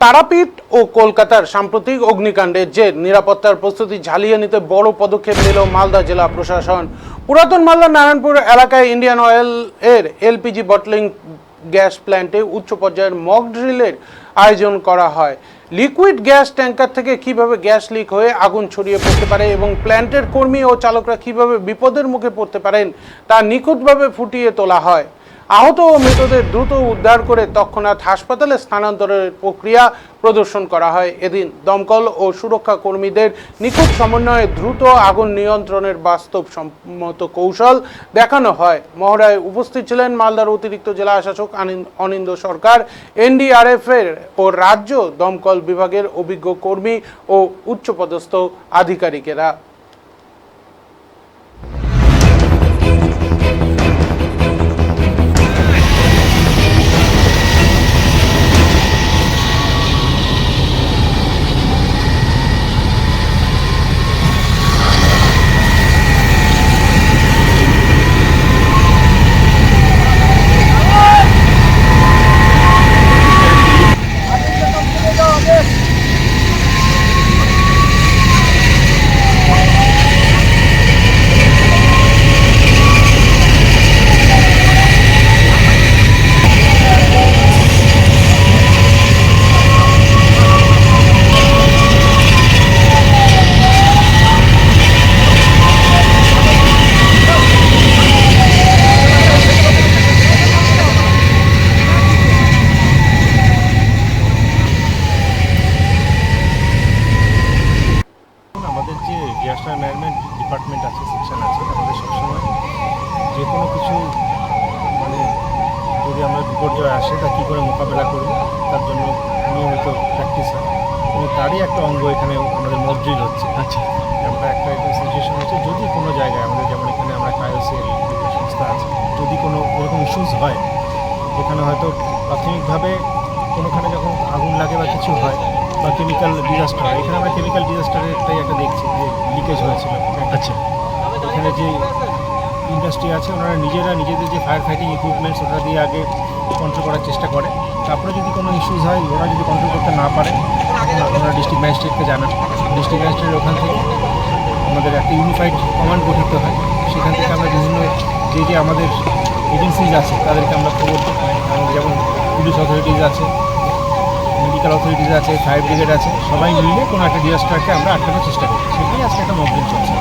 তারাপীঠ ও কলকাতার সাম্প্রতিক অগ্নিকাণ্ডের জের নিরাপত্তার প্রস্তুতি ঝালিয়ে নিতে বড় পদক্ষেপ নিল মালদা জেলা প্রশাসন। পুরাতন মালদার নারায়ণপুর এলাকায় ইন্ডিয়ান অয়েল এর এলপিজি বটলিং গ্যাস প্ল্যান্টে উচ্চ পর্যায়ের মক ড্রিলের আয়োজন করা হয়। লিকুইড গ্যাস ট্যাঙ্কার থেকে কিভাবে গ্যাস লিক হয়ে আগুন ছড়িয়ে পড়তে পারে এবং প্ল্যান্টের কর্মী ও চালকরা কিভাবে বিপদের মুখে পড়তে পারেন তা নিখুঁতভাবে ফুটিয়ে তোলা হয়। আহত ও মৃতদের দ্রুত উদ্ধার করে তৎক্ষণাৎ হাসপাতালে স্থানান্তরের প্রক্রিয়া প্রদর্শন করা হয়। এদিন দমকল ও সুরক্ষা কর্মীদের নিখুঁত সমন্বয়ে দ্রুত আগুন নিয়ন্ত্রণের বাস্তবসম্মত কৌশল দেখানো হয়। মহড়ায় উপস্থিত ছিলেন মালদার অতিরিক্ত জেলা শাসক অনিন্দ সরকার, এনডিআরএফ এর ও রাজ্য দমকল বিভাগের অভিজ্ঞ কর্মী ও উচ্চপদস্থ আধিকারিকেরা। আমাদের যে ডিজাস্টার ম্যানেজমেন্ট ডিপার্টমেন্ট আছে, সেকশন আছে, আমাদের সবসময় যে কোনো কিছু যদি আমরা বিপর্যয় আসে তা কী করে মোকাবেলা করব তার জন্য নিয়মিত প্র্যাকটিস হয় এবং তারই একটা অঙ্গ এখানে আমাদের মক ড্রিল হচ্ছে। আচ্ছা, আমরা একটা সিচুয়েশন হচ্ছে, যদি কোনো জায়গায় আমাদের যেমন এখানে আমরা কায়োসিএল সংস্থা আছে, যদি কোনো এরকম ইস্যুস হয় যেখানে হয়তো প্রাথমিকভাবে কোনোখানে যখন আগুন লাগে বা কিছু হয় বা কেমিক্যাল ডিজাস্টার হয়, এখানে আমরা কেমিক্যাল ডিজাস্টারেরটাই একটা দেখছি যে লিকেজ হয়েছিল। আচ্ছা, এখানে যে ইন্ডাস্ট্রি আছে ওনারা নিজেদের যে ফায়ার ফাইটিং ইকুইপমেন্টস ওটা দিয়ে আগে কন্ট্রোল করার চেষ্টা করে, তারপরে যদি কোনো ইস্যুস হয় ওরা যদি কন্ট্রোল করতে না পারে ওনারা ডিস্ট্রিক্ট ম্যাজিস্ট্রেটকে জানান। ডিস্ট্রিক্ট ম্যাজিস্ট্রেটের ওখান থেকে আমাদের একটা ইউনিফাইড কমান্ড গঠিত হয়, সেখান থেকে আমরা বিভিন্ন যে আমাদের এজেন্সিজ আছে তাদেরকে আমরা খবর দিই। যেমন পুলিশ অথরিটিজ আছে, মেডিকেল অথরিটিজ আছে, ফায়ার ব্রিগেড আছে, সবাই মিলে কোনো একটা ডিজাস্টারকে আমরা আটকানোর চেষ্টা করি। সেটাই আজকে একটা মক ড্রিল চলছে।